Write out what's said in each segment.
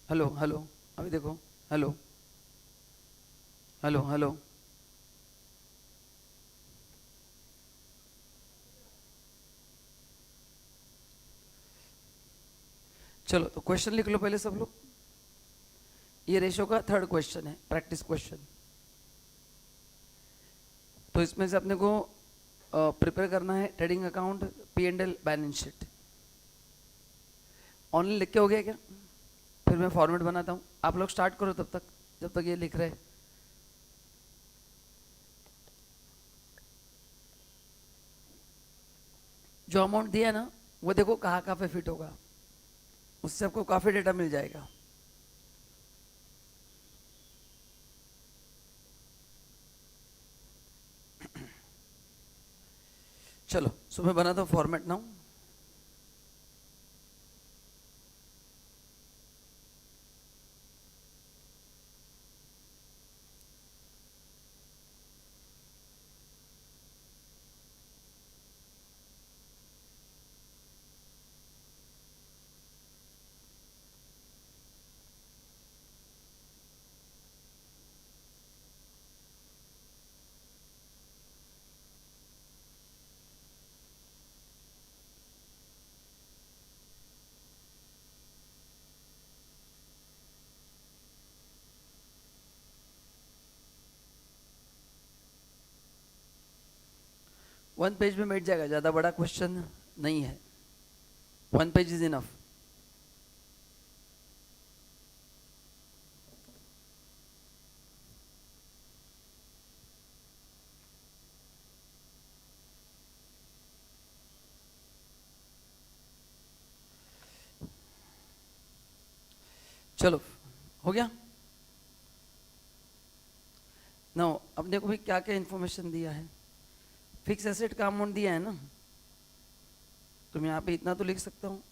Hello hello, अभी देखो। Hello hello hello. चलो तो क्वेश्चन लिख लो पहले सब लोग। ये रेशो का थर्ड क्वेश्चन है, प्रैक्टिस क्वेश्चन। तो इसमें से अपने को प्रिपेयर करना है trading account, P and L, balance sheet. Online लिख के हो गया क्या? फिर मैं फॉर्मेट बनाता हूँ, आप लोग स्टार्ट करो तब तक, जब तक ये लिख रहे हैं। जो अमाउंट दिया है ना, वो देखो कहाँ कहाँ पे फिट होगा, उससे आपको काफ़ी डेटा मिल जाएगा। चलो सुबह बनाता हूँ फॉर्मेट ना। 1 पेज में बैठ जाएगा, ज़्यादा बड़ा क्वेश्चन नहीं है। 1 पेज इज इनफ। चलो हो गया ना। अब देखो भाई क्या क्या इन्फॉर्मेशन दिया है। फिक्स एसेट का अमाउंट दिया है ना, तो मैं यहाँ पे इतना तो लिख सकता हूँ,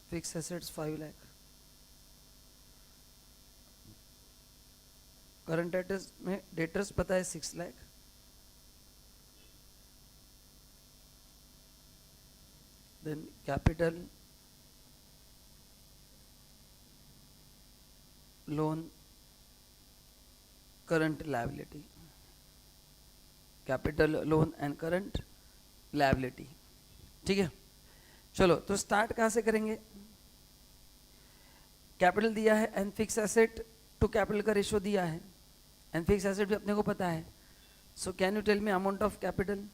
fix assets 5 lakh. Current assets में डेटर्स पता है 6 lakh. Then capital, loan, current liability. Capital, loan and current liability. ठीक है। चलो तो स्टार्ट कहाँ से करेंगे? कैपिटल दिया है and fix asset to capital का रेशो दिया है, एंड फिक्स एसेट भी अपने को पता है। So can you tell me amount of capital?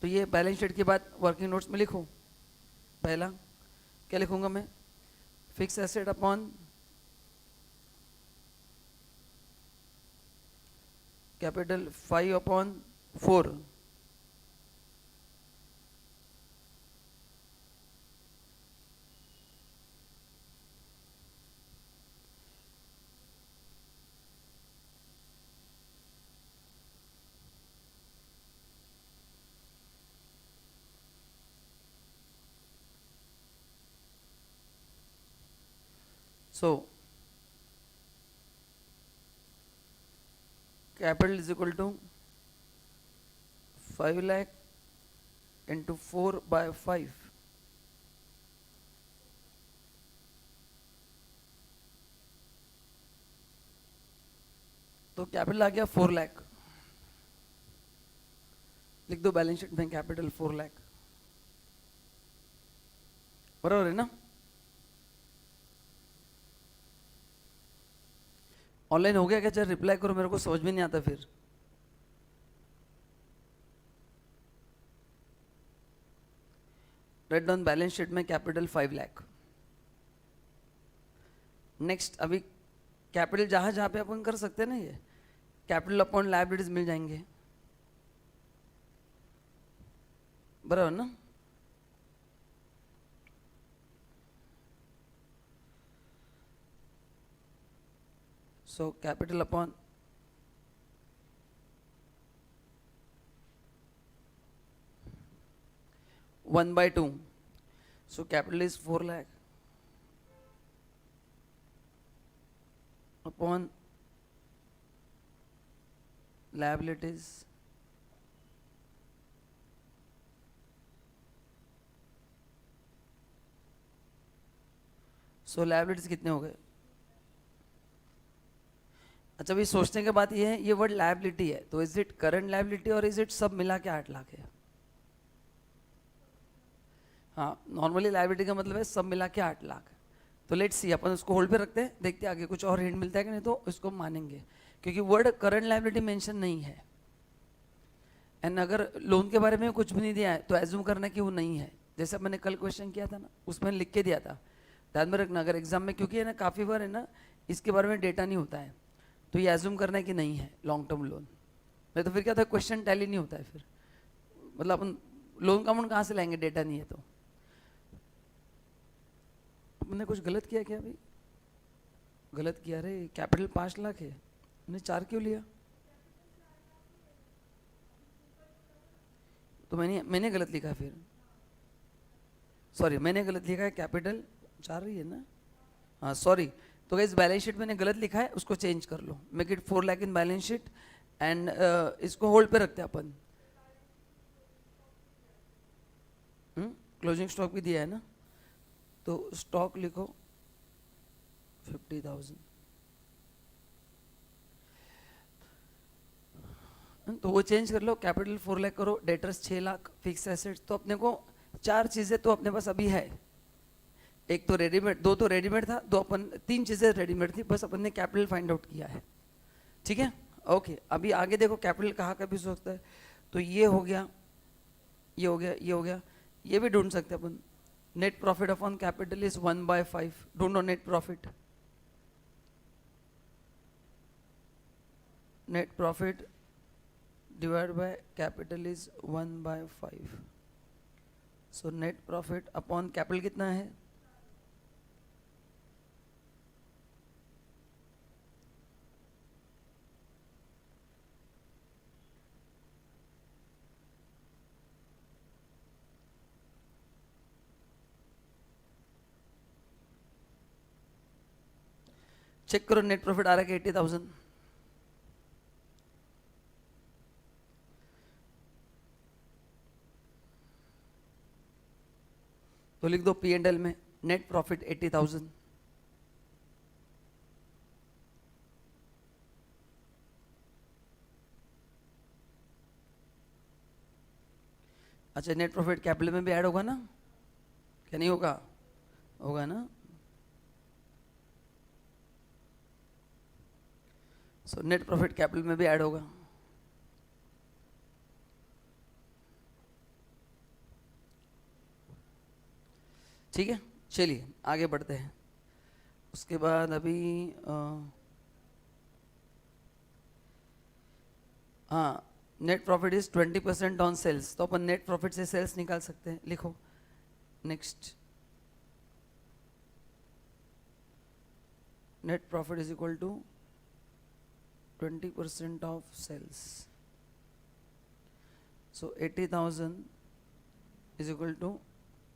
तो ये बैलेंस शीट के बाद वर्किंग नोट्स में लिखो। पहला क्या लिखूंगा मैं? Fix asset upon capital 5/4। So capital is equal to 5 lakh into 4/5। तो कैपिटल आ गया 4 लाख। लिख दो बैलेंस शीट में कैपिटल 4 लाख। बराबर है ना? ऑनलाइन हो गया क्या? चल रिप्लाई करो, मेरे को समझ में नहीं आता फिर। राइट डाउन बैलेंस शीट में कैपिटल 5 लाख। नेक्स्ट अभी कैपिटल जहां जहां पे अपन कर सकते हैं ना, ये कैपिटल अपॉन लायबिलिटीज मिल जाएंगे। बराबर ना? So capital upon 1/2। So capital is 4 lakh upon liabilities so liabilities कितने हो गए? अच्छा, अभी सोचने की बात ये है, ये वर्ड लायबिलिटी है तो इज इट करंट लायबिलिटी और इज इट सब मिला के 8 लाख है? हाँ, नॉर्मली लायबिलिटी का मतलब है सब मिला के 8 लाख। तो लेट्स सी, अपन उसको होल्ड पे रखते हैं, देखते हैं आगे कुछ और हिंट मिलता है कि नहीं, तो इसको मानेंगे क्योंकि वर्ड करंट लायबिलिटी मेंशन नहीं है। एंड अगर लोन के बारे में कुछ भी नहीं दिया है तो एज्यूम करना कि वो नहीं है। जैसे मैंने कल क्वेश्चन किया था ना, उसमें लिख के दिया था, ध्यान में रखना। अगर एग्जाम में, क्योंकि है ना काफ़ी बार है ना इसके बारे में डेटा नहीं होता है, तो ये एज्यूम करना है कि नहीं है लॉन्ग टर्म लोन। नहीं तो फिर क्या था, क्वेश्चन टैली नहीं होता है फिर, मतलब अपन लोन का अमाउंट कहाँ से लाएंगे, डेटा नहीं है तो। मैंने कुछ गलत किया क्या अभी? गलत किया रे, कैपिटल 5 लाख है, मैंने 4 क्यों लिया? तो मैंने गलत लिखा फिर, सॉरी मैंने गलत लिखा है, कैपिटल 4 ही है ना। हाँ सॉरी, तो गाइस बैलेंस शीट मैंने गलत लिखा है, उसको चेंज कर लो, make it 4 lakh in balance sheet. And इसको होल्ड पे रखते हैं अपन। क्लोजिंग स्टॉक भी दिया है ना, तो स्टॉक लिखो 50,000। तो वो चेंज कर लो, कैपिटल 4 लाख करो, डेटर्स 6 लाख, फिक्स एसेट्स। तो अपने को 4 चीज़ें तो अपने पास अभी है, एक तो रेडीमेड, 2 तो रेडीमेड था, 2 अपन 3 चीज़ें रेडीमेड थी, बस अपन ने कैपिटल फाइंड आउट किया है। ठीक है, ओके। अभी आगे देखो कैपिटल कहाँ का भी हो सकता है, तो ये हो गया, ये हो गया, ये हो गया, ये भी ढूंढ सकते हैं अपन। Net profit upon capital is 1/5, ढूंढो net profit. Net profit divide by capital is 1/5। So net profit upon capital कितना है? चेक करो, नेट प्रॉफिट आ रहा है 80,000। तो लिख दो P&L में नेट प्रॉफिट 80,000। अच्छा, नेट प्रॉफिट कैपिटल में भी ऐड होगा ना, क्या नहीं होगा? होगा ना। सो नेट प्रॉफिट कैपिटल में भी ऐड होगा। ठीक है, चलिए आगे बढ़ते हैं। उसके बाद अभी हाँ, net profit is 20% on sales, तो अपन नेट प्रॉफिट से सेल्स निकाल सकते हैं, लिखो next. Net profit is equal to 20% of sales. So 80,000 is equal to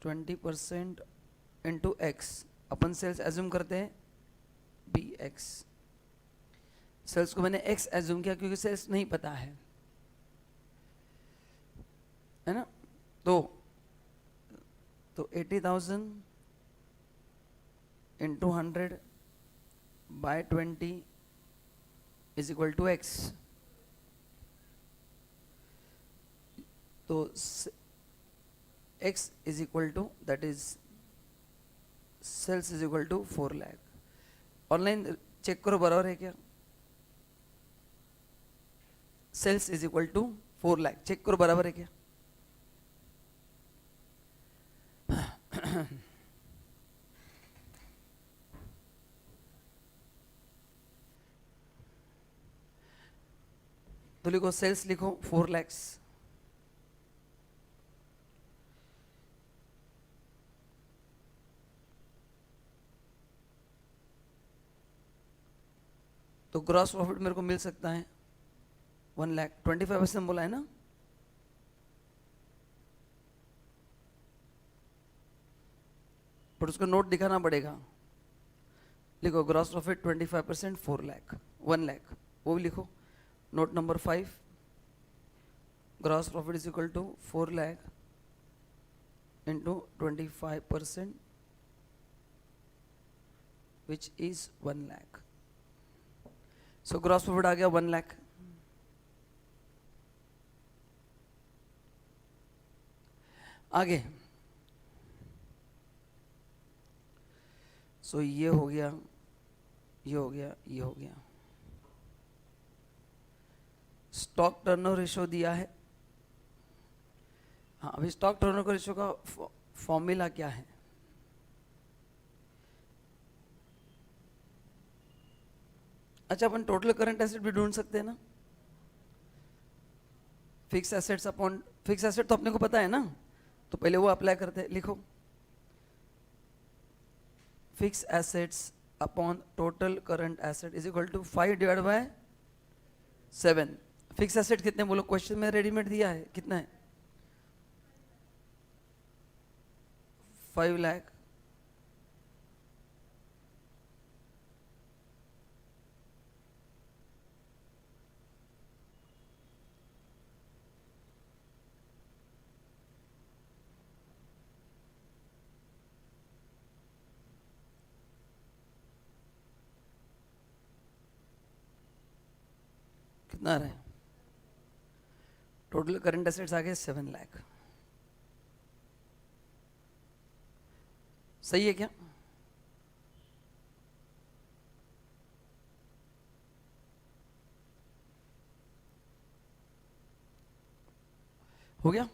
20% into X. अपन सेल्स एज्यूम करते हैं BX। सेल्स को मैंने X एज्यूम किया क्योंकि सेल्स नहीं पता है ना। तो 80,000 into 100 by 20 is equal to X। So X is equal to, that is sales is equal to 4 lakh. Online check करो बराबर है क्या? Sales is equal to 4 lakh, check करो बराबर है क्या? तो लिखो सेल्स, लिखो 4 lakhs। तो ग्रॉस प्रॉफिट मेरे को मिल सकता है 1 लाख, 25% बोला है ना। पर उसको नोट दिखाना पड़ेगा, लिखो ग्रॉस प्रॉफिट 25% 4 लाख, 1 लाख, वो भी लिखो। Note number 5, gross profit is equal to 4 lakh into 25%। Which is 1 lakh. So gross profit आ गया 1 लाख. आगे सो ये हो गया, ये हो गया, ये हो गया. स्टॉक टर्नओवर रेशियो दिया है. हाँ, अभी स्टॉक टर्नओवर रेशियो का फॉर्मूला क्या है? अच्छा, अपन टोटल करंट एसेट भी ढूंढ सकते हैं ना. Fix assets upon fix asset तो अपने को पता है ना, तो पहले वो अप्लाई करते हैं. लिखो fix assets upon total current asset is equal to 5 divide by 7. Fix asset कितने बोलो, क्वेश्चन में रेडीमेड दिया है. कितना है? 5 लाख. कितना रहे? टोटल करंट एसेट्स आ गए 7 लाख. सही है क्या? हो गया.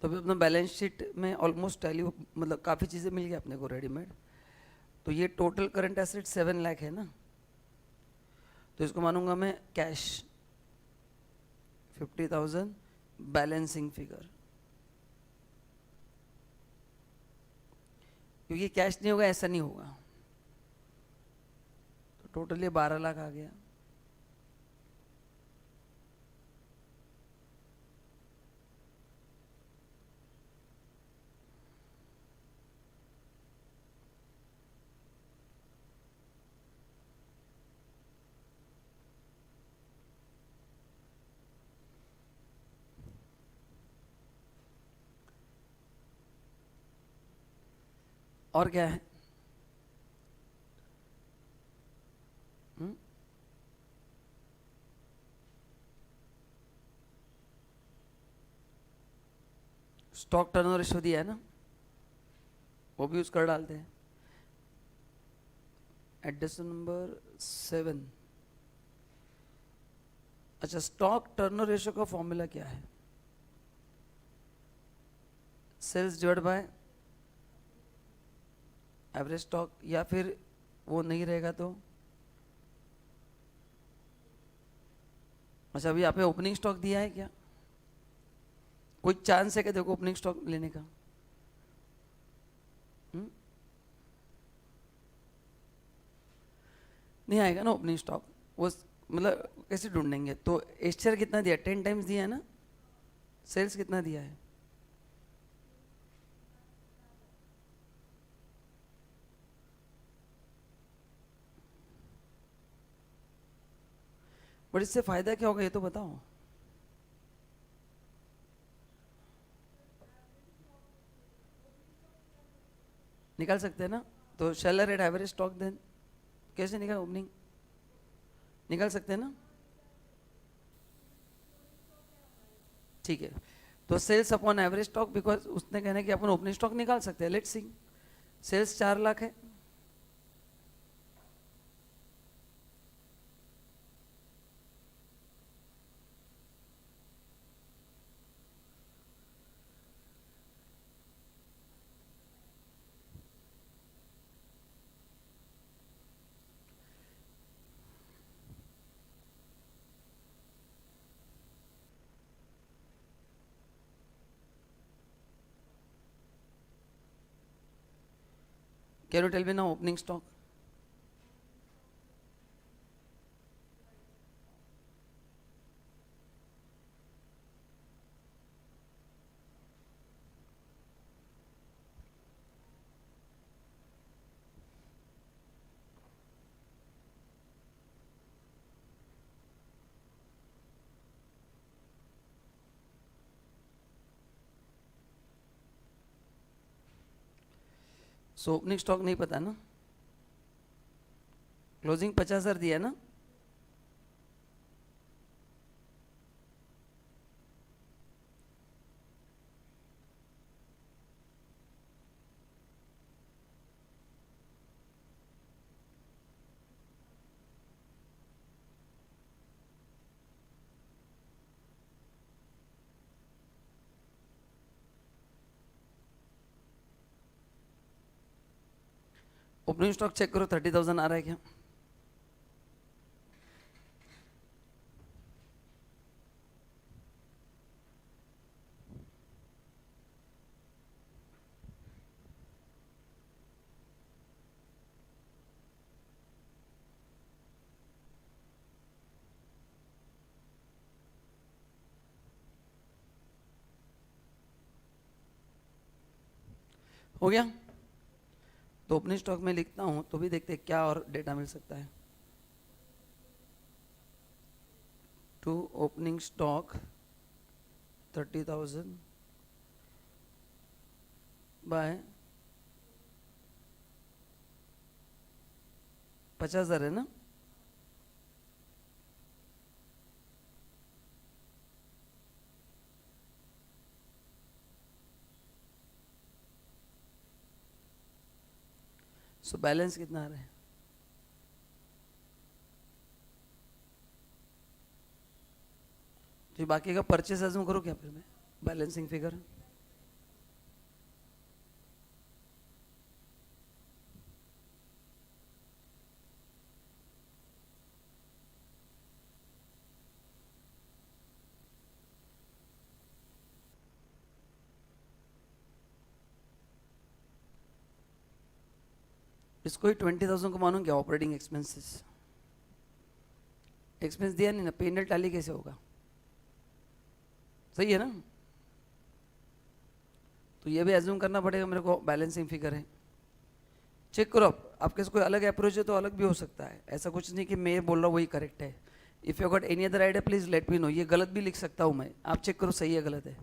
तो अभी अपना बैलेंस शीट में ऑलमोस्ट टैली, मतलब काफ़ी चीज़ें मिल गई अपने को रेडीमेड. तो ये टोटल करंट एसेट 7 लाख है ना, तो इसको मानूंगा मैं कैश 50,000 बैलेंसिंग फिगर, क्योंकि कैश नहीं होगा ऐसा नहीं होगा. तो टोटल ये 12 लाख आ गया. और क्या है? स्टॉक टर्नओवर रेशियो दिया है ना, वो भी यूज कर डालते हैं. Addition number 7. अच्छा, स्टॉक टर्नओवर रेशियो का फॉर्मूला क्या है? Sales divide by average stock, या फिर वो नहीं रहेगा तो? अच्छा, अभी यहाँ पे ओपनिंग स्टॉक दिया है क्या? कोई चांस है क्या देखो ओपनिंग स्टॉक लेने का? नहीं आएगा ना ओपनिंग स्टॉक. वो मतलब कैसे ढूंढेंगे? तो एस्चर कितना दिया? 10 टाइम्स दिया है ना. सेल्स कितना दिया है? बट इससे फायदा क्या होगा ये तो बताओ. निकाल सकते हैं ना. तो शेलर एट एवरेज स्टॉक देन कैसे निकाल? ओपनिंग निकाल सकते हैं ना. ठीक है, तो sales upon average stock, because उसने कहना है कि अपन ओपनिंग स्टॉक निकाल सकते हैं. Let's see. सेल्स 4 लाख है. Can you tell me now opening stock? So opening stock नहीं पता ना, क्लोजिंग 50,000 दिया ना, ओपनिंग स्टॉक चेक करो 30,000 आ रहा है क्या? हो गया? तो ओपनिंग स्टॉक में लिखता हूं तो भी देखते हैं क्या और डेटा मिल सकता है। टू ओपनिंग स्टॉक 30,000 बाय 50,000 है ना, सो बैलेंस कितना आ रहा है? तो बाकी का परचेस अज्यूम करो क्या फिर मैं बैलेंसिंग फिगर? इसको ही 20,000 को मानूं क्या ऑपरेटिंग एक्सपेंसेस? एक्सपेंस दिया नहीं ना, पेनल टैली कैसे होगा? सही है ना? तो ये भी एज्यूम करना पड़ेगा मेरे को, बैलेंसिंग फिगर है। चेक करो आपके कोई अलग अप्रोच है तो अलग भी हो सकता है, ऐसा कुछ नहीं कि मैं बोल रहा हूँ वही करेक्ट है। If you got any other idea please let me know, ये गलत भी लिख सकता हूँ मैं, आप चेक करो सही है गलत है।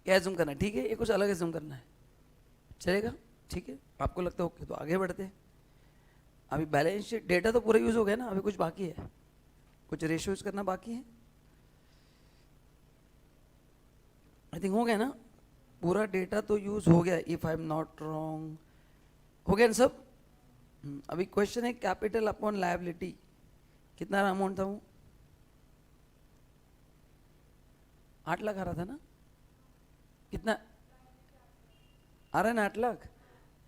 क्या एज्यूम करना है? ठीक है, ये कुछ अलग एज्यूम करना है, चलेगा? ठीक है, आपको लगता है ओके तो आगे बढ़ते हैं। अभी बैलेंस शीट डेटा तो पूरा यूज हो गया ना, अभी कुछ बाकी है, कुछ रेशियो यूज करना बाकी है। आई थिंक हो गया ना, पूरा डेटा तो यूज हो गया if I am not wrong, हो गया ना सब? अभी क्वेश्चन है कैपिटल अपॉन लायबिलिटी, कितना अमाउंट था वो? 8 लाख आ रहा था ना? कितना आ रहा है ना? 8 लाख।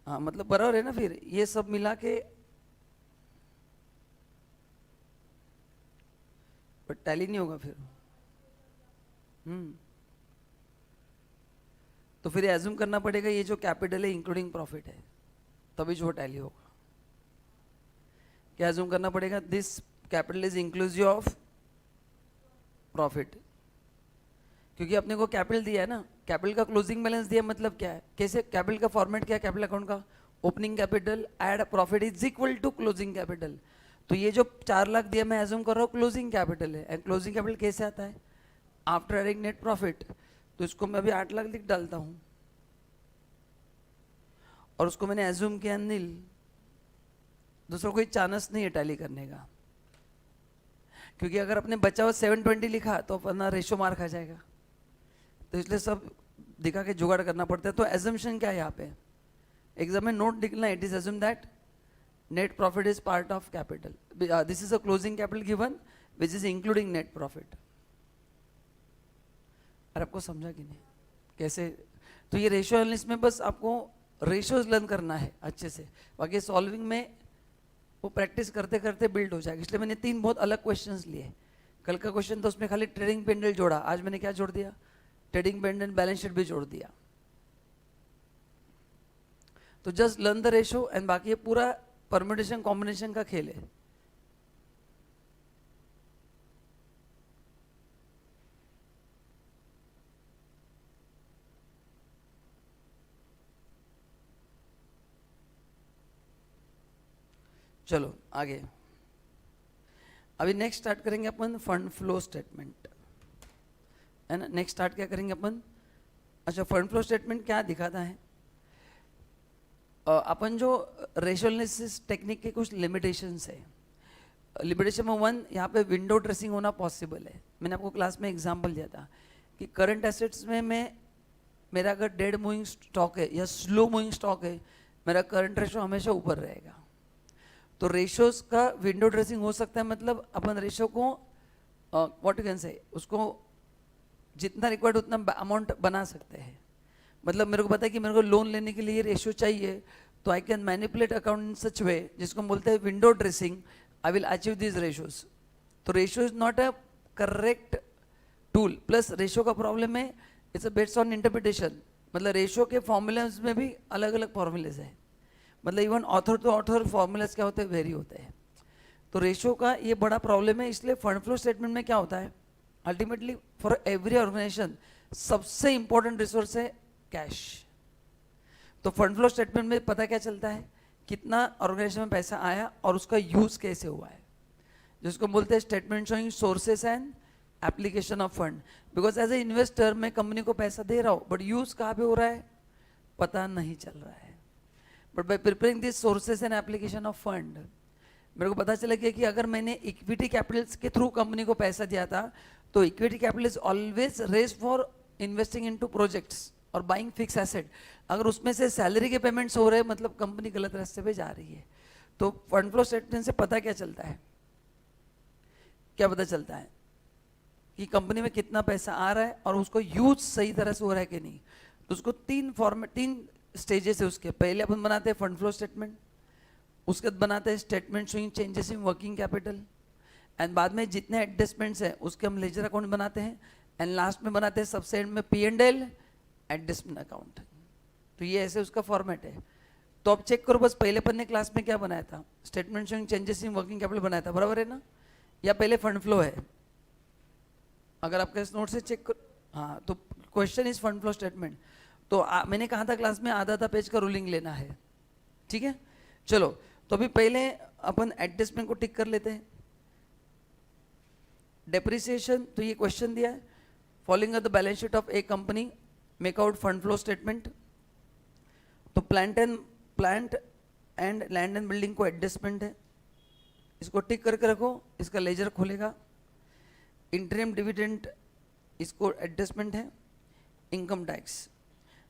हाँ मतलब बराबर है ना, फिर ये सब मिला के पर टैली नहीं होगा फिर। तो फिर एज्यूम करना पड़ेगा ये जो कैपिटल है इंक्लूडिंग प्रॉफिट है, तभी जो टैली होगा। क्या एज्यूम करना पड़ेगा? This capital is inclusive of profit, क्योंकि अपने को कैपिटल दिया है ना, कैपिटल का क्लोजिंग बैलेंस दिया, मतलब क्या है, कैसे कैपिटल का फॉर्मेट क्या है कैपिटल अकाउंट का? Opening capital add profit is equal to closing capital. तो ये जो 4 लाख दिया मैं एज्यूम कर रहा हूँ क्लोजिंग कैपिटल है, एंड क्लोजिंग कैपिटल कैसे आता है? After adding net profit. तो इसको मैं अभी 8 लाख लिख डालता हूँ और उसको मैंने एज्यूम किया नील, दूसरा कोई चांस नहीं है टैली करने का, क्योंकि अगर अपने बचा हुआ 720 लिखा तो अपना रेशो मार खा जाएगा, तो इसलिए सब दिखा के जुगाड़ करना पड़ता है। तो एजम्पशन क्या है यहाँ पे? एग्जाम में नोट लिखना, it is assume that net profit is part of capital, this is a closing capital given which is including net profit. और आपको समझा कि नहीं कैसे? तो ये रेशियो एनालिसिस में बस आपको रेशियोज लर्न करना है अच्छे से, बाकी सॉल्विंग में वो प्रैक्टिस करते करते बिल्ड हो जाएगा। इसलिए मैंने 3 बहुत अलग क्वेश्चंस लिए। कल का क्वेश्चन तो उसमें खाली ट्रेडिंग पेंडल जोड़ा, आज मैंने क्या जोड़ दिया? ट्रेडिंग पेंडल बैलेंस शीट भी जोड़ दिया। तो just learn the ratio and बाकी ये पूरा परम्यूटेशन कॉम्बिनेशन का खेल है। चलो आगे, अभी नेक्स्ट स्टार्ट करेंगे अपन फंड फ्लो स्टेटमेंट, है ना। नेक्स्ट स्टार्ट क्या करेंगे अपन, अच्छा फंड फ्लो स्टेटमेंट क्या दिखाता है, अपन जो रेशियो एनालिसिस टेक्निक के कुछ लिमिटेशंस है। लिमिटेशन नंबर 1, यहाँ पे विंडो ड्रेसिंग होना पॉसिबल है। मैंने आपको क्लास में एग्जांपल दिया था कि करंट एसेट्स में मेरा अगर डेड मूविंग स्टॉक है या स्लो मूविंग स्टॉक है, मेरा करंट रेशियो हमेशा ऊपर रहेगा। तो रेशियोज का विंडो ड्रेसिंग हो सकता है, मतलब अपन रेशियो को व्हाट यू कैन से उसको जितना रिक्वायर्ड उतना अमाउंट बना सकते हैं। मतलब मेरे को पता है कि मेरे को लोन लेने के लिए रेशियो चाहिए, तो I can manipulate account in such way, जिसको हम बोलते हैं window dressing, I will achieve this ratios. तो ratio is not a correct tool. Plus ratio का प्रॉब्लम है, it's a based on interpretation. मतलब रेशियो के फॉर्मूलाज में भी अलग अलग फॉर्मूलेज है, मतलब even author to author formulas क्या होते हैं, वेरी होते हैं। तो रेशियो का ये बड़ा प्रॉब्लम है। इसलिए फंड फ्लो स्टेटमेंट में क्या होता है, अल्टीमेटली फॉर एवरी ऑर्गेनाइजेशन सबसे इंपॉर्टेंट रिसोर्स है कैश। तो फंड फ्लो स्टेटमेंट में पता क्या चलता है, कितना ऑर्गेनाइजेशन में पैसा आया और उसका यूज कैसे हुआ है, जिसको बोलते हैं statement showing sources and application of fund. Because as a investor मैं कंपनी को पैसा दे रहा हूँ, बट यूज कहाँ पे हो रहा है पता नहीं चल रहा है। But by preparing this sources and application of fund, मेरे को पता चला कि अगर मैंने इक्विटी कैपिटल्स के थ्रू कंपनी को पैसा दिया था, तो equity capital is always raise for investing into projects और बाइंग फिक्स एसेट। अगर उसमें से सैलरी के पेमेंट्स हो रहे हैं, मतलब कंपनी गलत रास्ते पे जा रही है। तो फंड फ्लो स्टेटमेंट से पता क्या चलता है, क्या पता चलता है कि कंपनी में कितना पैसा आ रहा है और उसको यूज सही तरह से हो रहा है कि नहीं। तो उसको तीन स्टेजेस है उसके। पहले अपन बनाते हैं फंड फ्लो स्टेटमेंट, उसके बाद बनाते हैं statement showing changes in working capital, and बाद में जितने एडजस्टमेंट्स हैं उसके हम लेजर अकाउंट बनाते हैं, एंड लास्ट में बनाते हैं सबसे एंड में P&L एडजस्टमेंट अकाउंट। तो ये ऐसे उसका फॉर्मेट है। तो अब चेक करो, बस पहले पन्ने क्लास में क्या बनाया था, statement showing changes in working capital बनाया था, बराबर है ना, या पहले फंड फ्लो है। अगर आपके इस नोट से चेक कर, हाँ, तो question is fund flow statement. तो मैंने कहा था क्लास में आधा पेज का रूलिंग लेना है, ठीक है। चलो, तो अभी पहले अपन एडजस्टमेंट को टिक कर लेते हैं। डेप्रिसिएशन, तो ये क्वेश्चन दिया है, following the balance sheet of a company make out fund flow statement. तो plant and land and building को एडजस्टमेंट है, इसको टिक करके रखो, इसका लेजर खोलेगा। इंटरिम डिविडेंड, इसको एडजस्टमेंट है। इनकम टैक्स,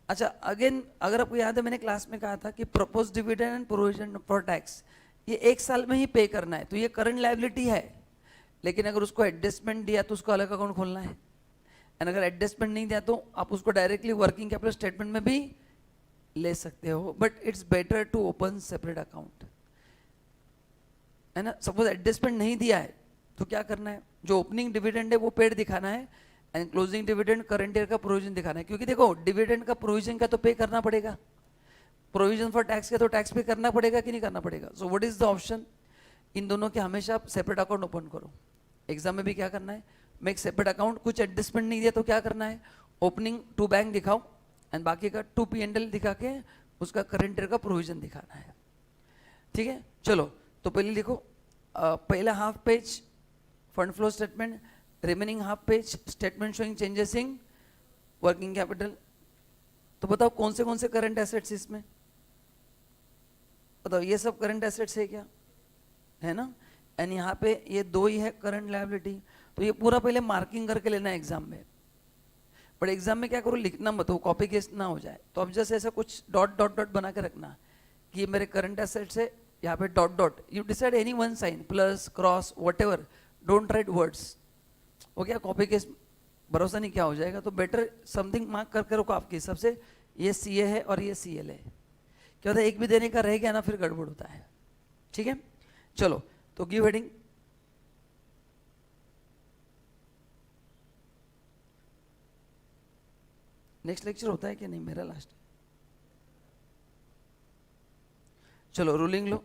अच्छा अगेन अगर आपको याद है मैंने क्लास में कहा था कि propose dividend and provision for tax ये 1 साल में ही पे करना है, तो ये करंट लायबिलिटी है। लेकिन अगर उसको एडजस्टमेंट दिया तो उसको अलग अकाउंट खोलना है, एंड अगर एडजस्टमेंट नहीं दिया तो आप उसको डायरेक्टली वर्किंग कैपिटल स्टेटमेंट में भी ले सकते हो, but it's better to open separate account, है ना। सपोज एडजस्टमेंट नहीं दिया है तो क्या करना है, जो ओपनिंग डिविडेंड है वो पेड दिखाना है, and closing dividend current year का प्रोविजन दिखाना है। क्योंकि देखो डिविडेंड का प्रोविजन का तो पे करना पड़ेगा, प्रोविजन फॉर टैक्स का तो टैक्स पे करना पड़ेगा कि नहीं करना पड़ेगा। So what is the option, इन दोनों के हमेशा आप सेपरेट अकाउंट ओपन करो। एग्जाम में भी क्या करना है, मेक सेपरेट अकाउंट। कुछ एडजस्टमेंट नहीं दिया तो क्या करना है, ओपनिंग टू बैंक दिखाओ एंड बाकी का टू P&L दिखा के उसका करंट ईयर का प्रोविजन दिखाना है, ठीक है। चलो, तो पहले लिखो, पहला half page fund flow statement, remaining half page statement showing changes in working capital. तो बताओ कौन से करंट एसेट्स इसमें, बताओ ये सब करंट एसेट्स है क्या, है ना। एंड यहाँ पे ये 2 ही है करंट लायबिलिटी। तो ये पूरा पहले मार्किंग करके लेना है एग्जाम में, बट एग्जाम में क्या करो, लिखना मत हो, कॉपी पेस्ट ना हो जाए। तो अब जैसे ऐसा कुछ डॉट डॉट डॉट बना के रखना कि ये मेरे करंट एसेट्स है, यहाँ पे dot dot, you decide any one sine, plus cross whatever, don't write words. वो क्या कॉपी केस भरोसा नहीं क्या हो जाएगा, तो बेटर समथिंग मार्क करके रखो आपके हिसाब से, ये CA है और ये CL है। क्या होता है एक भी देने का रह गया ना फिर गड़बड़ होता है, ठीक है। चलो, तो गिव हेडिंग, नेक्स्ट लेक्चर होता है कि नहीं, मेरा लास्ट। चलो ruling low,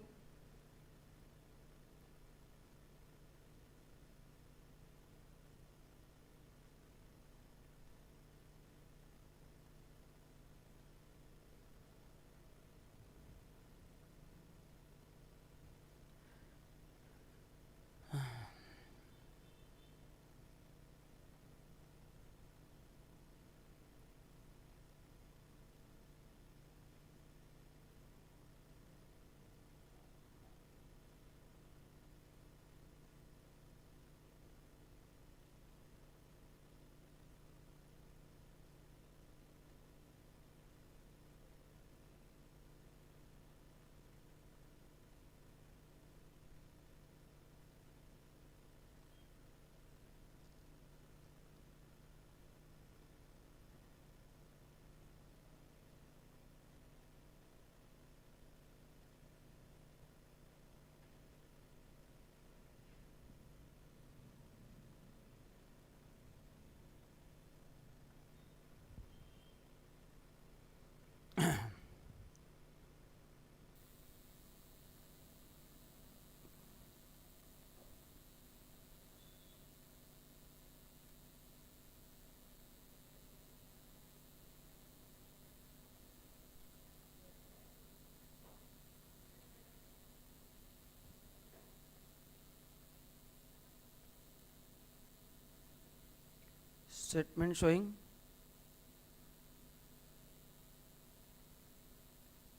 statement showing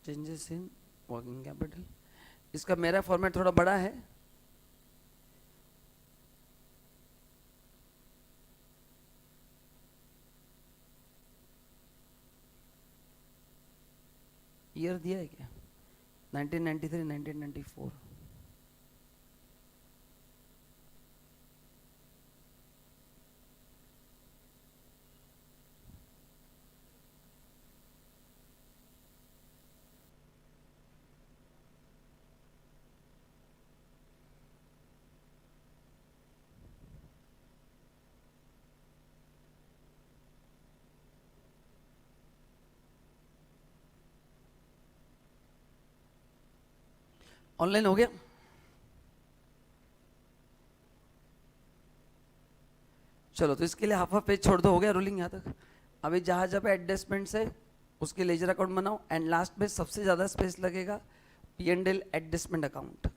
changes in working capital. इसका मेरा फॉर्मेट थोड़ा बड़ा है, ईयर दिया है क्या? 1993, 1994। ऑनलाइन हो गया? चलो, तो इसके लिए हाफ हाफ पेज छोड़ दो, हो गया रोलिंग यहाँ तक। अभी जहाँ जहाँ पे एडजस्टमेंट्स है उसके लेजर अकाउंट बनाओ, एंड लास्ट में सबसे ज़्यादा स्पेस लगेगा P&L एडजस्टमेंट अकाउंट।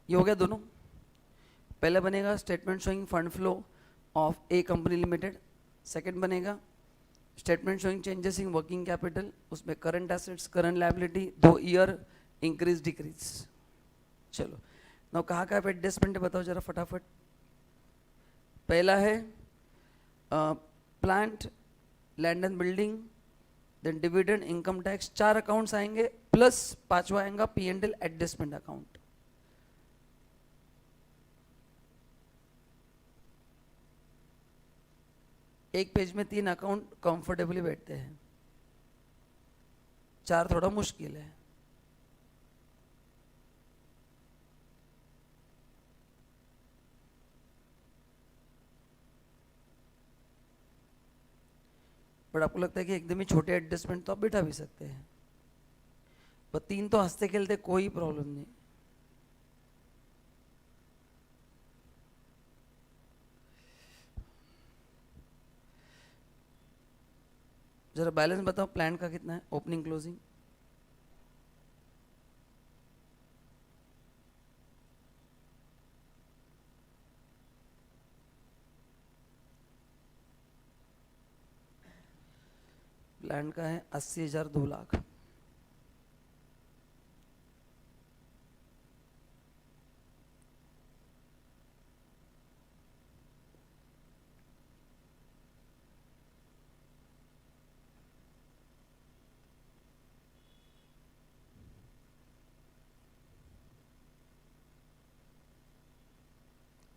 ये हो गया दोनों। पहले बनेगा statement showing fund flow of a company limited, second बनेगा statement showing changes in working capital, उसमें current assets current liability, 2 year increase decrease. चलो नाउ कहाँ कहाँ पे एडजस्टमेंट है बताओ जरा फटाफट। पहला है plant land and building, then dividend income tax, 4 accounts आएंगे, प्लस 5वां आएगा P&L एडजस्टमेंट अकाउंट। एक पेज में 3 अकाउंट कंफर्टेबली बैठते हैं, 4 थोड़ा मुश्किल है। बट आपको लगता है कि एकदम ही छोटे एडजस्टमेंट तो आप बिठा भी सकते हैं, पर 3 तो हंसते खेलते कोई प्रॉब्लम नहीं। जरा बैलेंस बताओ प्लान का कितना है, ओपनिंग क्लोजिंग। प्लान का है 80,000, 2 lakh.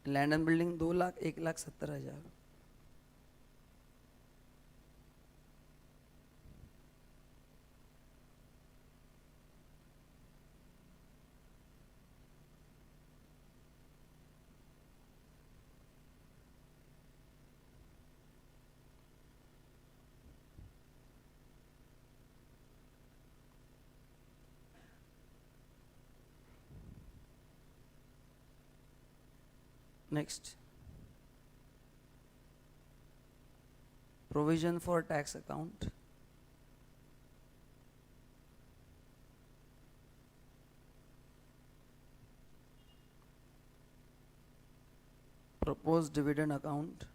Land and building 2 lakh, 1,70,000। Next, provision for tax account, proposed dividend account,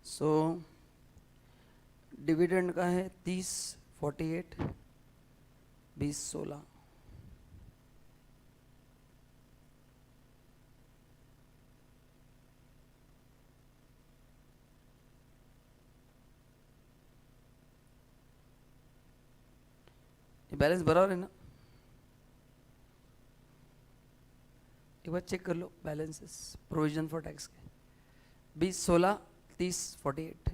so dividend का है 30, 48, 20, 16। ये बैलेंस बराबर है ना? एक बार चेक कर लो बैलेंसेस प्रोविजन फॉर टैक्स के, 20, 16, 30, 48।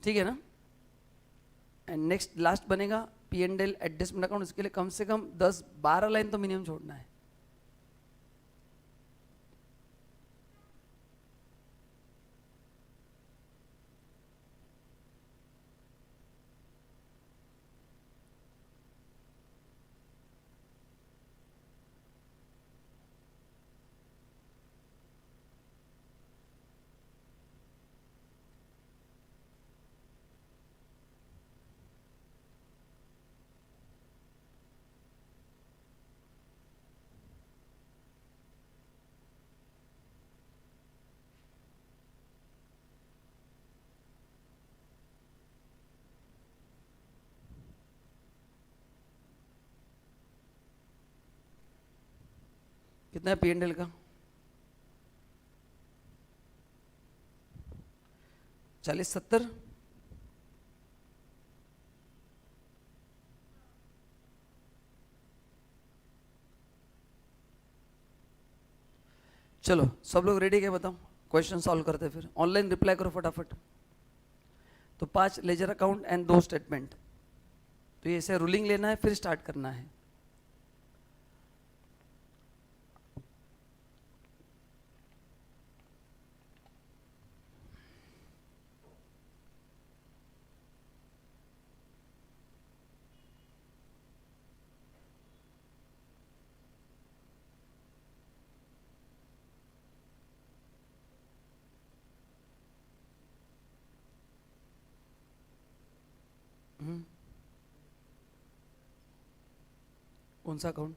ठीक है ना? एंड नेक्स्ट लास्ट बनेगा P&L एडजस्टमेंट अकाउंट। इसके लिए कम से कम 10-12 लाइन तो मिनिमम छोड़ना है। कितना है P&L का? 40-70। चलो सब लोग रेडी क्या बताओ, क्वेश्चन सॉल्व करते फिर ऑनलाइन रिप्लाई करो फटाफट। तो 5 लेजर अकाउंट एंड 2 स्टेटमेंट, तो ये ऐसे रूलिंग लेना है फिर स्टार्ट करना है। कौन सा अकाउंट?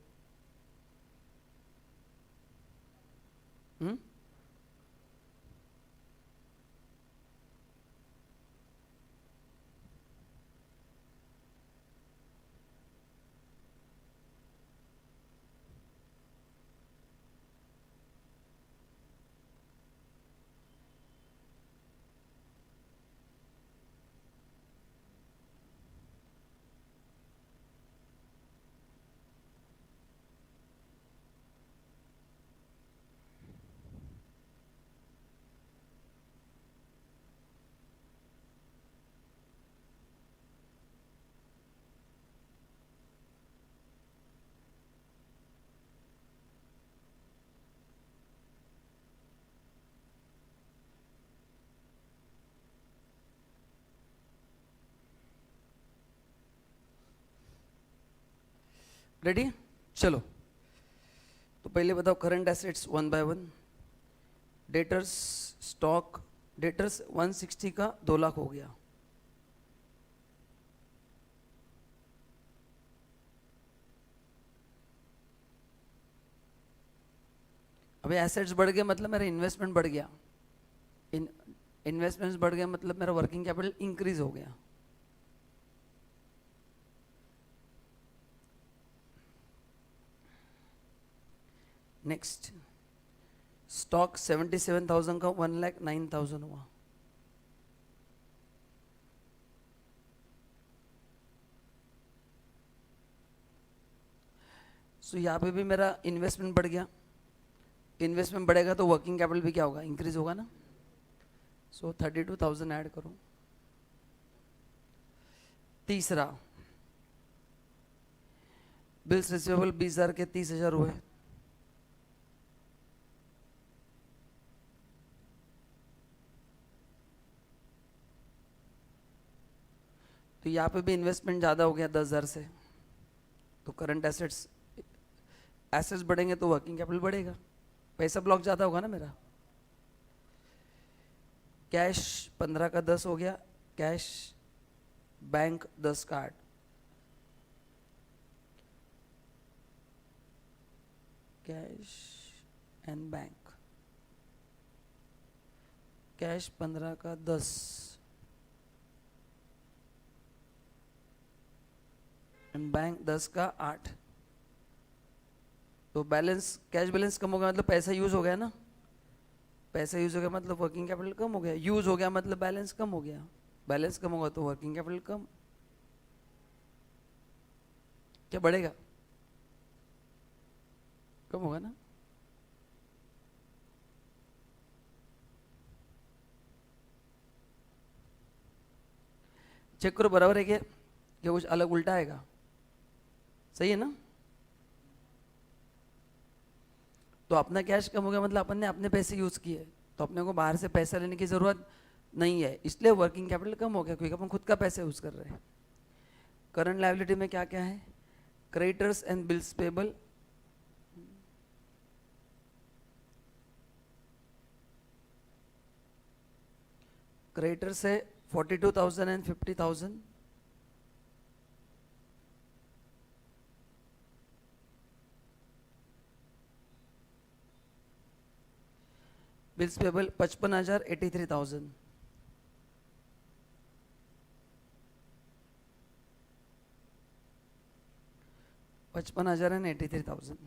रेडी? चलो तो पहले बताओ current assets 1 by 1। Debtors stock, debtors 160 का 2 लाख हो गया। अभी एसेट्स बढ़ गए मतलब मेरा इन्वेस्टमेंट बढ़ गया, इन्वेस्टमेंट्स बढ़ गया मतलब मेरा वर्किंग कैपिटल इंक्रीज हो गया। नेक्स्ट स्टॉक 77,000 का 1,09,000 हुआ। सो यहाँ पे भी मेरा इन्वेस्टमेंट बढ़ गया, इन्वेस्टमेंट बढ़ेगा तो वर्किंग कैपिटल भी क्या होगा, इंक्रीज होगा ना। सो 32,000 ऐड करो। तीसरा बिल्स रिसीवेबल 20,000 के 30,000 हुए। तो यहाँ पे भी इन्वेस्टमेंट ज़्यादा हो गया 10,000 से, तो करंट एसेट्स, एसेट्स बढ़ेंगे तो वर्किंग कैपिटल बढ़ेगा, पैसा ब्लॉक ज़्यादा होगा ना मेरा। कैश 15 का 10 हो गया, कैश बैंक 10 का 8। कैश एंड बैंक, कैश 15 का 10 एंड बैंक 10 का 8। तो बैलेंस, कैश बैलेंस कम हो गया मतलब पैसा यूज हो गया ना, पैसा यूज हो गया मतलब वर्किंग कैपिटल कम हो गया, यूज हो गया मतलब बैलेंस कम हो गया, बैलेंस कम होगा तो वर्किंग कैपिटल कम, क्या बढ़ेगा? कम होगा ना। चेक करो बराबर है क्या कुछ अलग उल्टा आएगा? सही है ना। तो अपना कैश कम हो गया मतलब अपन ने अपने पैसे यूज किए, तो अपने को बाहर से पैसा लेने की जरूरत नहीं है, इसलिए वर्किंग कैपिटल कम हो गया क्योंकि अपन खुद का पैसा यूज कर रहे हैं। करंट लायबिलिटी में क्या क्या है? Creditors and bills payable, creditors है 42,000 एंड 50,000, बिल्स पेबल 55,000 83,000। $55,000 and 83,000।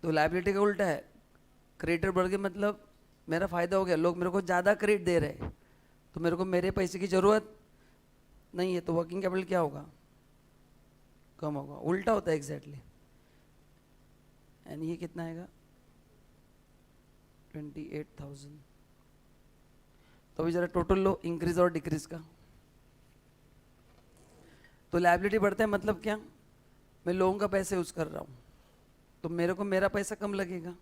तो लायबिलिटी का उल्टा है, क्रेडिटर बढ़ गए मतलब मेरा फायदा हो गया, लोग मेरे को ज़्यादा क्रेडिट दे रहे हैं तो मेरे को मेरे पैसे की ज़रूरत नहीं है, तो वर्किंग कैपिटल क्या होगा, कम होगा, उल्टा होता है एग्जैक्टली। एंड ये कितना आएगा 28,000। तो अभी जरा टोटल लो इंक्रीज और डिक्रीज का। तो लायबिलिटी बढ़ता है मतलब क्या, मैं लोगों का पैसे यूज कर रहा हूँ तो मेरे को मेरा पैसा कम लगेगा।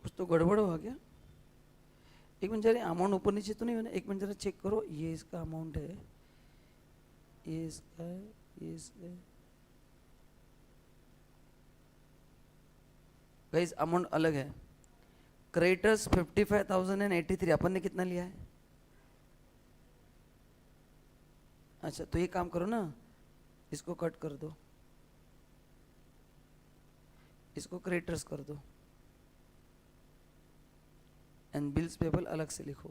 कुछ तो गड़बड़ हुआ क्या, एक मिनट जरा अमाउंट ऊपर नीचे तो नहीं होना, एक मिनट जरा चेक करो, ये इसका अमाउंट है, ये इसका है, ये इसका है, गाइस अमाउंट अलग है। क्रेडिटर्स 55,083, अपन ने कितना लिया है, अच्छा तो ये काम करो ना, इसको कट कर दो, इसको क्रेडिटर्स कर दो एंड बिल्स पेबल अलग से लिखो।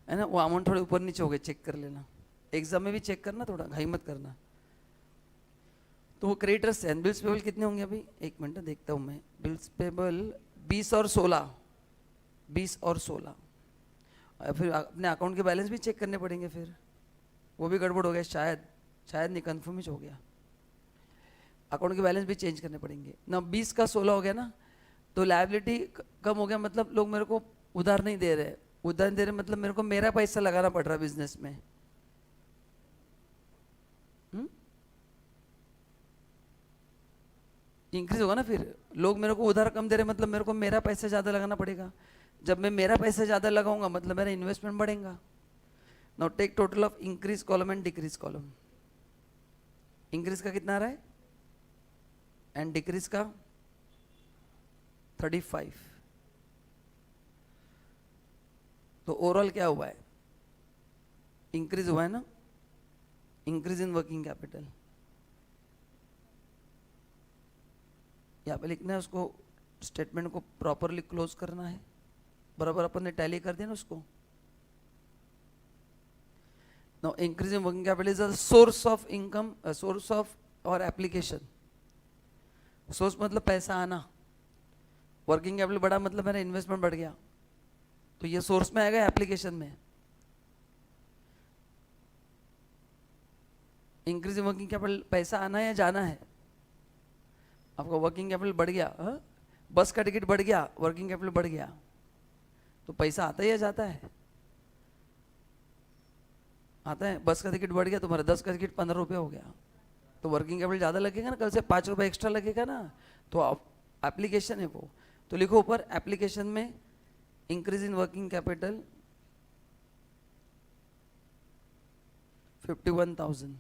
है ना, वो अमाउंट थोड़े ऊपर नीचे हो गए, चेक कर लेना, एग्जाम में भी चेक करना, थोड़ा घाई मत करना। तो वो क्रेडिटर्स एंड बिल्स पेबल कितने होंगे अभी, एक मिनट देखता हूँ मैं, बिल्स पेबल 20 और 16, 20 और 16, फिर अपने अकाउंट के बैलेंस भी चेक करने पड़ेंगे, फिर वो भी गड़बड़ हो गया शायद, शायद नहीं कन्फर्म ही हो गया, अकाउंट के बैलेंस भी चेंज करने पड़ेंगे ना। 20 का 16 हो गया ना, तो लायबिलिटी कम हो गया, मतलब लोग मेरे को उधार नहीं दे रहे, उधार दे रहे मतलब मेरे को मेरा पैसा लगाना पड़ रहा है बिजनेस में। इंक्रीज होगा ना, फिर लोग मेरे को उधार कम दे रहे मतलब मेरे को मेरा पैसा ज़्यादा लगाना पड़ेगा, जब मैं मेरा पैसा ज़्यादा लगाऊंगा मतलब मेरा इन्वेस्टमेंट बढ़ेगा। Now take total of increase column and decrease column. Increase का कितना आ रहा है एंड डिक्रीज का 35, तो ओवरऑल क्या हुआ है, इंक्रीज हुआ है ना, इंक्रीज इन वर्किंग कैपिटल। यहाँ पे लिखना है, उसको स्टेटमेंट को प्रॉपरली क्लोज करना है, बराबर अपन ने टैली कर दिया ना उसको। Now increase in working capital is a source of income, source of और एप्लीकेशन। सोर्स मतलब पैसा आना, वर्किंग कैपिटल बढ़ा मतलब मेरा इन्वेस्टमेंट बढ़ गया, तो ये सोर्स में आएगा एप्लीकेशन में। इंक्रीज इन वर्किंग कैपिटल पैसा आना है या जाना है, आपका वर्किंग कैपिटल बढ़ गया, बस का टिकट बढ़ गया, वर्किंग कैपिटल बढ़ गया, तो पैसा आता है या जाता है, आता है। बस का टिकट बढ़ गया, तुम्हारा 10 का टिकट 15 रुपये हो गया, तो वर्किंग कैपिटल ज़्यादा लगेगा ना, कल से 5 रुपये एक्स्ट्रा लगेगा ना, तो एप्लीकेशन है वो। तो लिखो ऊपर एप्लीकेशन में इंक्रीज इन वर्किंग कैपिटल 51,000।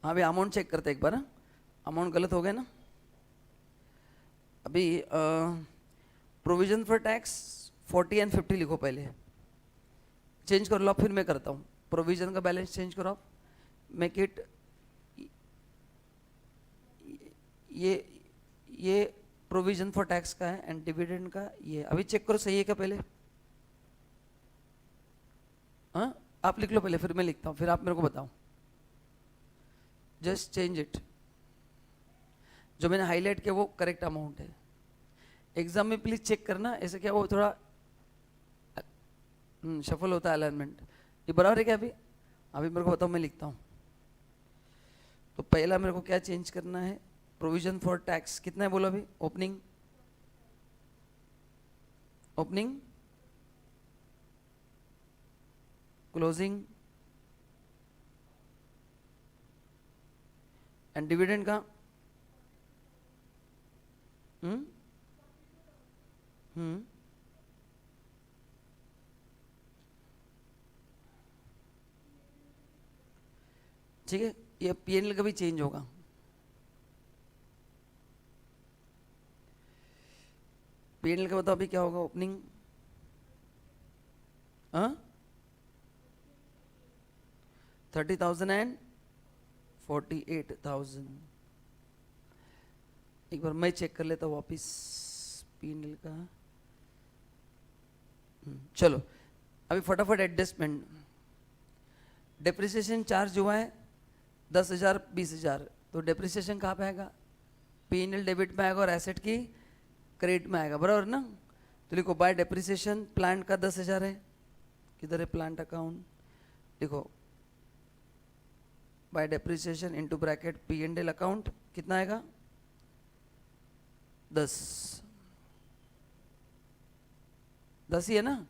हाँ भाई अमाउंट चेक करते एक बार, अमाउंट गलत हो गया ना। अभी प्रोविजन फॉर टैक्स 40 एंड 50 लिखो, पहले चेंज कर लो, फिर मैं करता हूँ। प्रोविजन का बैलेंस चेंज करो आप, मेक इट, ये प्रोविजन फॉर टैक्स का है एंड डिविडेंड का ये, अभी चेक करो सही है क्या पहले। हाँ आप लिख लो पहले, फिर मैं लिखता हूँ, फिर आप मेरे को बताओ। जस्ट चेंज इट, जो मैंने हाईलाइट किया वो करेक्ट अमाउंट है। एग्जाम में प्लीज चेक करना, ऐसे क्या वो थोड़ा शफल होता है अलाइनमेंट। ये बराबर है क्या? अभी अभी मेरे को बताओ, मैं लिखता हूँ। तो पहला मेरे को क्या चेंज करना है? प्रोविजन फॉर टैक्स कितना है बोलो अभी? Opening opening closing and dividend का हम्म हम्म ठीक है, ये पीएनएल का भी चेंज होगा। पीएनएल का बताओ अभी क्या होगा? Opening 30,000 and 48,000। एक बार मैं चेक कर लेता हूँ वापिस पीएनएल का। चलो अभी फटाफट एडजस्टमेंट। डेप्रिसिएशन चार्ज हुआ है 10,000 20,000, तो डेप्रिसिएशन कहाँ पे आएगा? पीएनएल डेबिट में आएगा और एसेट की क्रेडिट में आएगा, बराबर ना? तो लिखो बाय डेप्रिसिएशन प्लांट का 10,000 है, किधर है प्लांट अकाउंट? लिखो bye depreciation into bracket P and L account कितना आएगा? 10 ही है ना?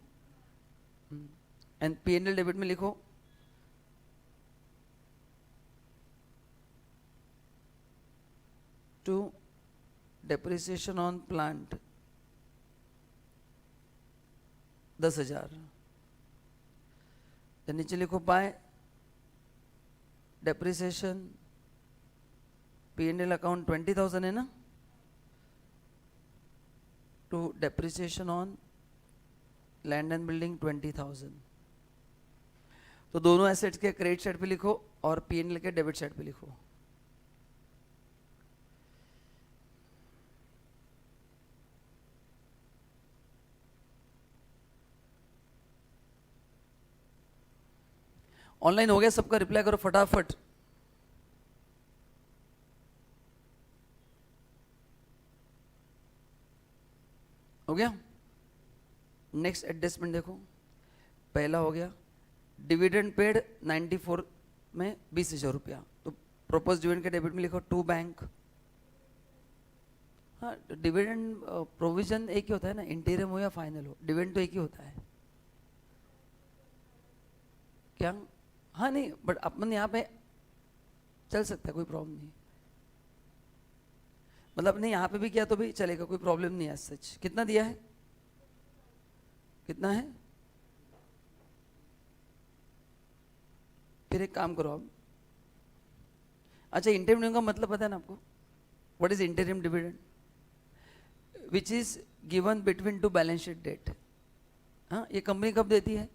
एंड पीएनएल डेबिट में लिखो टू डेप्रिसिएशन ऑन प्लांट 10,000। नीचे लिखो बाय डेप्रिसिएशन पीएनएल अकाउंट 20,000 है ना, to depreciation on land and building 20,000। तो दोनों एसेट्स के क्रेडिट साइड पे लिखो और पीएनएल के डेबिट साइड पे लिखो। ऑनलाइन हो गया सबका? रिप्लाई करो फटाफट। हो गया? नेक्स्ट एडजस्टमेंट देखो, पहला हो गया डिविडेंड पेड 94 में 20,000 रुपया, तो प्रोपोज डिविडेंड के डेबिट में लिखो टू बैंक। हाँ, डिविडेंड प्रोविजन एक ही होता है ना, इंटीरियम हो या फाइनल हो, डिविडेंड तो एक ही होता है क्या? हाँ नहीं, बट अपन यहाँ पे चल सकता है, कोई प्रॉब्लम नहीं। मतलब नहीं यहाँ पे भी किया तो भी चलेगा, कोई प्रॉब्लम नहीं है सच। कितना दिया है? कितना है? फिर एक काम करो आप, अच्छा इंटरिम डिविडेंड का मतलब पता है ना आपको? What is interim dividend? Which is given between two balance sheet date. हाँ, ये कंपनी कब देती है?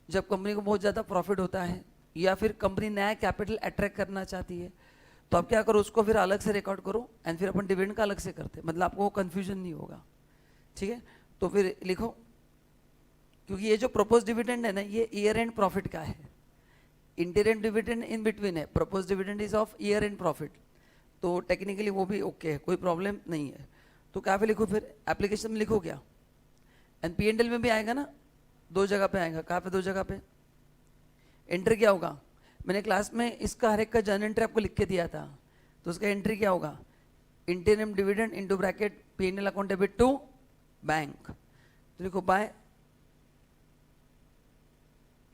जब कंपनी को बहुत ज़्यादा प्रॉफिट होता है या फिर कंपनी नया कैपिटल अट्रैक्ट करना चाहती है, तो आप क्या करो, उसको फिर अलग से रिकॉर्ड करो एंड फिर अपन डिविडेंड का अलग से करते हैं, मतलब आपको कंफ्यूजन नहीं होगा। ठीक है, तो फिर लिखो, क्योंकि ये जो प्रपोज डिविडेंड है ना, ये ईयर एंड प्रॉफिट का है। इंटीरियम डिविडेंड इन बिटवीन है, propose dividend is of year and profit, तो टेक्निकली वो भी ओके है, कोई प्रॉब्लम नहीं है। तो क्या पे लिखो फिर? एप्लीकेशन में लिखो क्या? एंड पीएनएल में भी आएगा ना, दो जगह पे आएगा। कहाँ पे? दो जगह पे। एंट्री क्या होगा? मैंने क्लास में इसका हर एक का जर्नल एंट्री आपको लिख के दिया था, तो उसका एंट्री क्या होगा? Interim dividend into bracket P and L account debit to bank. तो लिखो बाय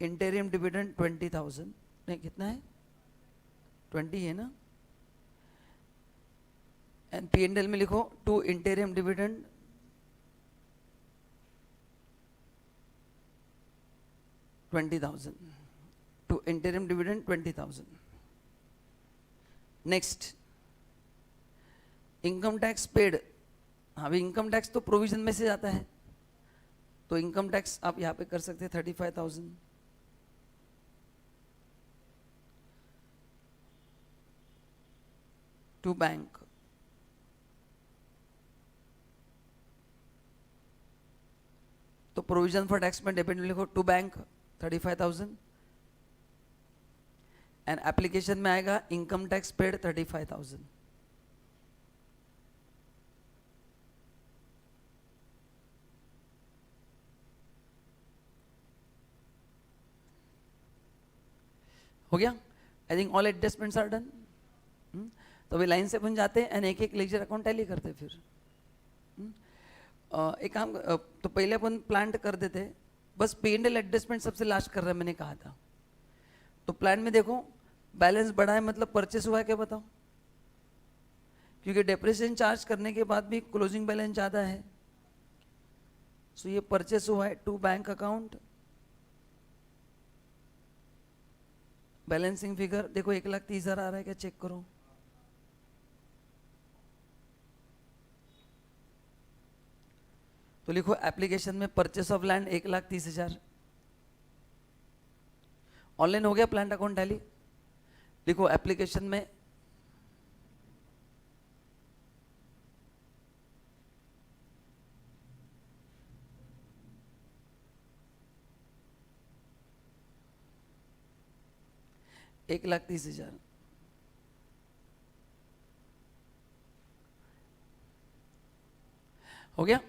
इंटीरियम डिविडेंड 20,000, नहीं कितना है? 20 है ना? एंड पीएनएल में लिखो to interim dividend 20,000, to interim dividend 20,000। Next income tax paid. अभी इनकम टैक्स तो प्रोविजन में से जाता है, तो इनकम टैक्स आप यहाँ पे कर सकते हैं 35,000। टू बैंक, तो प्रोविजन फॉर टैक्स में डेबिट में लिखो टू बैंक 35,000 एंड एप्लीकेशन में आएगा इनकम टैक्स पेड 35,000। हो गया? I think all adjustments are done. तो अभी लाइन से अपन जाते हैं एंड एक एक लेक्चर अकाउंट टैली करते हैं फिर। एक काम तो पहले अपन प्लांट कर देते, बस पे एंड एल एडजस्टमेंट सबसे लास्ट कर रहा है, मैंने कहा था। तो प्लान में देखो बैलेंस बढ़ा है मतलब परचेस हुआ है क्या बताओ? क्योंकि डेप्रिसिएशन चार्ज करने के बाद भी क्लोजिंग बैलेंस ज़्यादा है, सो ये परचेस हुआ है to bank account. Balancing figure देखो 1,30,000 आ रहा है क्या, चेक करो। तो लिखो एप्लीकेशन में परचेस ऑफ लैंड 1,30,000। ऑनलाइन हो गया प्लांट अकाउंट टैली? लिखो एप्लीकेशन में $1,30,000। हो गया?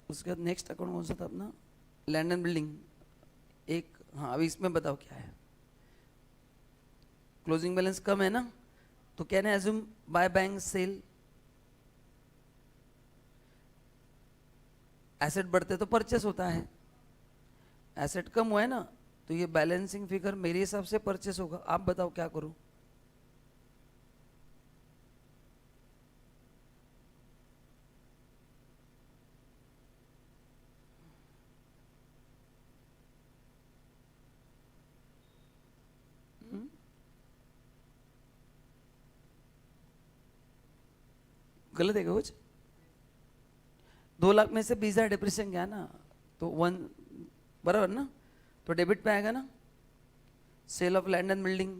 उसके बाद नेक्स्ट अकाउंट कौन सा था अपना? लैंड एंड बिल्डिंग एक। हाँ अभी इसमें बताओ क्या है। क्लोजिंग बैलेंस कम है ना, तो can I assume by bank sale? Asset बढ़ते तो परचेस होता है, एसेट कम हुआ है ना, तो ये बैलेंसिंग फिगर मेरे हिसाब से परचेस होगा। आप बताओ क्या करूं? गलत है क्या कुछ? 2 लाख में से 20,000 डिप्रेशन गया ना, तो 1 बराबर ना, तो डेबिट पे आएगा ना। Sale of land and building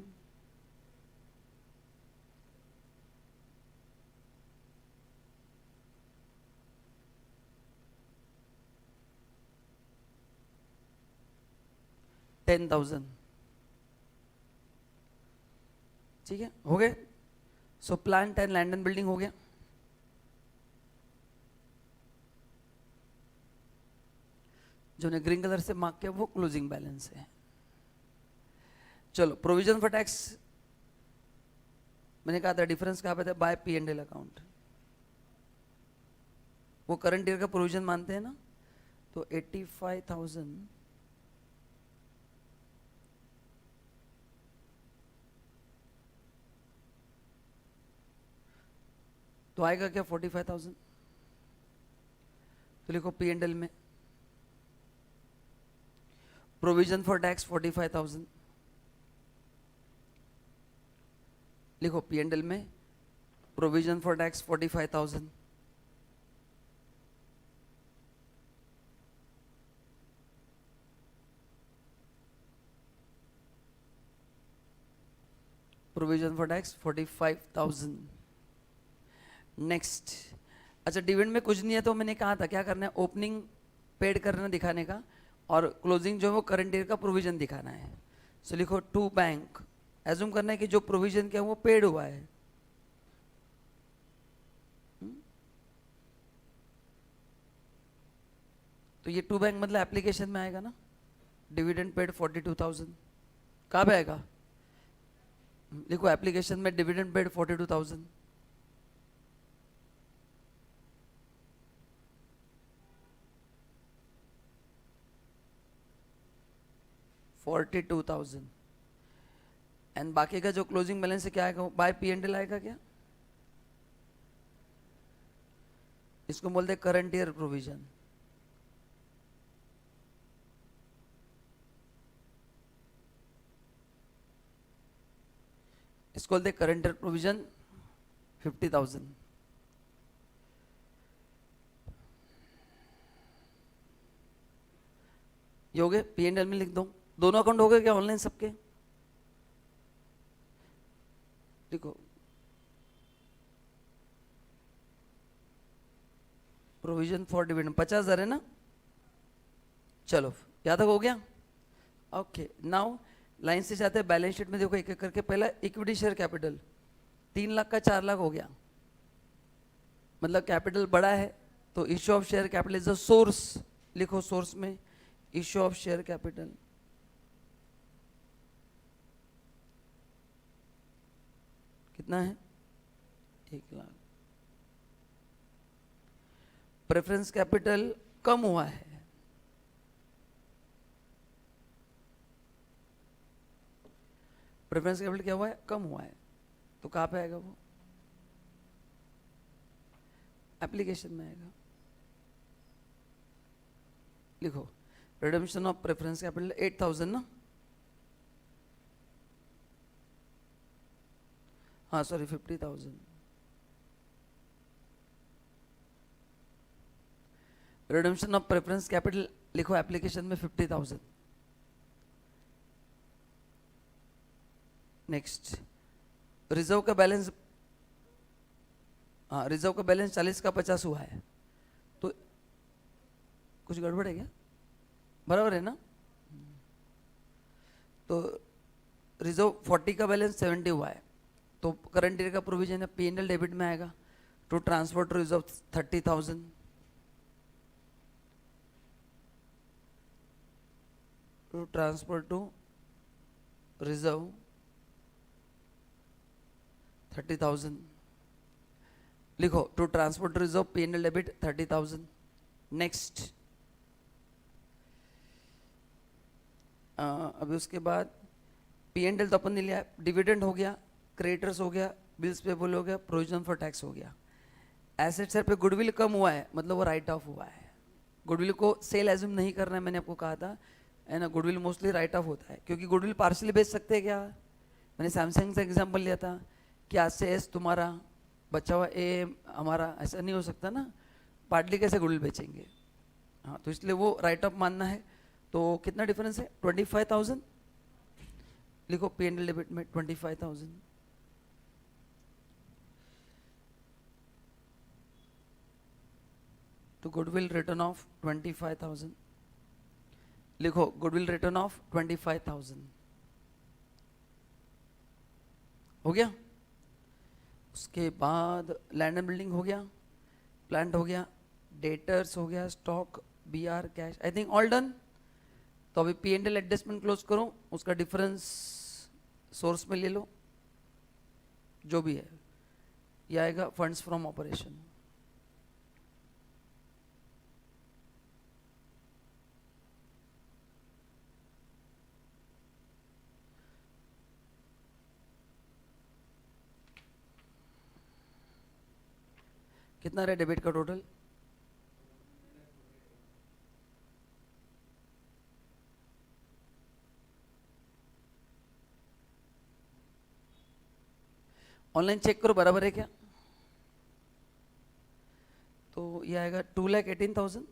$10,000। ठीक है, हो गए। So plant and land and building हो गया। जो ने ग्रीन कलर से मार्क किया वो क्लोजिंग बैलेंस है। चलो प्रोविजन फॉर टैक्स मैंने कहा था डिफरेंस कहाँ पे था, by P and L account. वो करंट ईयर का प्रोविजन मानते हैं ना, तो 85,000 तो आएगा क्या 45,000। तो लिखो पी एंड एल में प्रोविजन फॉर टैक्स 45,000। लिखो पी एंड एल में provision for tax 45,000। Provision for tax 45,000। Next, अच्छा डिविडेंड में कुछ नहीं है, तो मैंने कहा था क्या करना है, ओपनिंग पेड करना दिखाने का, और क्लोजिंग जो है वो करंट ईयर का प्रोविजन दिखाना है। सो लिखो टू बैंक, एज्यूम करना है कि जो प्रोविजन क्या वो पेड हुआ है। तो ये टू बैंक मतलब एप्लीकेशन में आएगा ना, डिविडेंड पेड 42,000। कहाँ पे आएगा? लिखो एप्लीकेशन में डिविडेंड पेड 42,000। एंड बाकी का जो क्लोजिंग बैलेंस है क्या आएगा, बाय पी एंड एल आएगा क्या? इसको बोलते हैं करंट ईयर प्रोविजन। इसको बोलते हैं करंट ईयर प्रोविजन 50,000। ये हो गए, पी एंड एल में लिख दो। दोनों अकाउंट हो गए क्या ऑनलाइन सबके? देखो प्रोविजन फॉर डिविडेंड 50,000 है ना। चलो यहाँ तक हो गया। ओके नाउ लाइन से जाते हैं बैलेंस शीट में। देखो एक एक करके, पहला इक्विटी शेयर कैपिटल। 3 लाख का 4 लाख हो गया, मतलब कैपिटल बड़ा है, तो issue of share capital is a source, लिखो सोर्स में इश्यू ऑफ शेयर कैपिटल। कितना है? 1 लाख। प्रेफरेंस कैपिटल कम हुआ है, प्रेफरेंस कैपिटल क्या हुआ है? कम हुआ है, तो कहां पे आएगा वो? एप्लीकेशन में आएगा। लिखो रिडम्पशन ऑफ प्रेफरेंस कैपिटल 8000 ना, हाँ sorry 50,000। Redemption of preference capital लिखो एप्लीकेशन में 50,000। नेक्स्ट रिजर्व का बैलेंस, हाँ रिजर्व का बैलेंस 40 का 50 हुआ है, तो कुछ गड़बड़ है क्या? बराबर है ना? तो रिजर्व 40 का बैलेंस 70 हुआ है, तो करंट ईयर का प्रोविजन है P&L डेबिट में आएगा, to transfer to reserve 30,000, to transfer to reserve 30,000। लिखो to transfer to reserve P&L debit 30,000। Next अभी उसके बाद P&L तो अपन ने लिया, डिविडेंड हो गया, क्रेडिटर्स हो गया, बिल्स पेबल हो गया, प्रोविजन फॉर टैक्स हो गया। एसेट साइड पे गुडविल कम हुआ है, मतलब वो राइट ऑफ हुआ है। गुडविल को सेल एज्यूम नहीं करना है, मैंने आपको कहा था है ना, गुडविल मोस्टली राइट ऑफ होता है, क्योंकि गुडविल पार्शली बेच सकते हैं क्या? मैंने सैमसंग से एग्जांपल लिया था कि आज से एस तुम्हारा बचा हुआ ए हमारा, ऐसा नहीं हो सकता ना, पार्टली कैसे गुडविल बेचेंगे? हाँ, तो इसलिए वो राइट ऑफ मानना है। तो कितना डिफरेंस है? 25,000। लिखो P&L डेबिट में 25,000। तो गुडविल रिटर्न ऑफ 25,000। लिखो गुडविल रिटर्न ऑफ 25,000 हो गया। उसके बाद लैंड एंड बिल्डिंग हो गया, प्लांट हो गया, डेटर्स हो गया, स्टॉक, BR, कैश, आई थिंक ऑल डन। तो अभी P&L एडजस्टमेंट क्लोज करो, उसका डिफरेंस सोर्स में ले लो, जो भी है ये आएगा फंड्स फ्रॉम ऑपरेशन। कितना रहा डेबिट का टोटल? ऑनलाइन चेक करो बराबर है क्या? तो ये आएगा 2,18,000।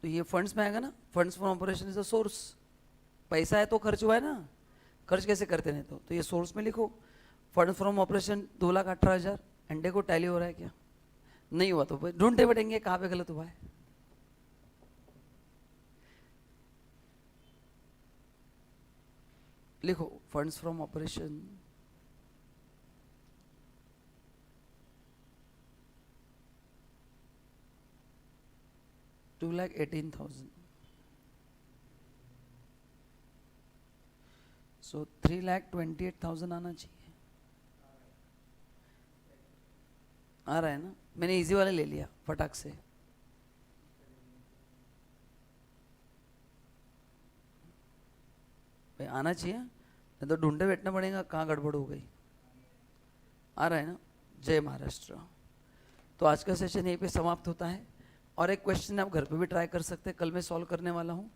तो ये फंड्स में आएगा ना, funds from operation is a source. पैसा है तो खर्च हुआ है ना, खर्च कैसे करते नहीं? तो ये सोर्स में लिखो फंड फ्रॉम ऑपरेशन 2,18,000। अंडे को टैली हो रहा है क्या? नहीं हुआ तो ढूंढते बैठेंगे कहाँ पे गलत हुआ है। लिखो फंड्स फ्रॉम ऑपरेशन 2,18,000। सो 3,28,000 आना चाहिए। आ रहा है ना? मैंने इजी वाले ले लिया फटाक से। भाई आना चाहिए, नहीं तो ढूंढे बैठना पड़ेगा कहाँ गड़बड़ हो गई। आ रहा है ना? जय महाराष्ट्र। तो आज का सेशन यहीं पे समाप्त होता है। और एक क्वेश्चन आप घर पे भी ट्राई कर सकते हैं, कल मैं सॉल्व करने वाला हूँ,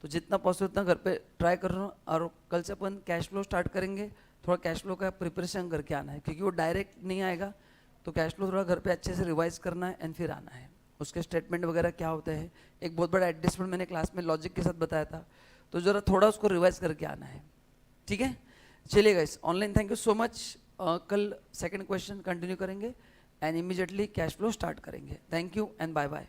तो जितना पॉसिबल उतना घर पे ट्राई कर रहा हूँ। और कल से अपन कैश फ्लो स्टार्ट करेंगे, थोड़ा कैश फ्लो का प्रिपरेशन करके आना है, क्योंकि वो डायरेक्ट नहीं आएगा, तो कैश फ्लो थोड़ा घर पे अच्छे से रिवाइज करना है एंड फिर आना है। उसके स्टेटमेंट वगैरह क्या होते हैं, एक बहुत बड़ा एडजस्टमेंट मैंने क्लास में लॉजिक के साथ बताया था, तो ज़रा थोड़ा उसको रिवाइज करके आना है। ठीक है, चलिए guys, online thank you so much. कल सेकंड क्वेश्चन कंटिन्यू करेंगे and immediately cash flow start करेंगे। Thank you and bye bye.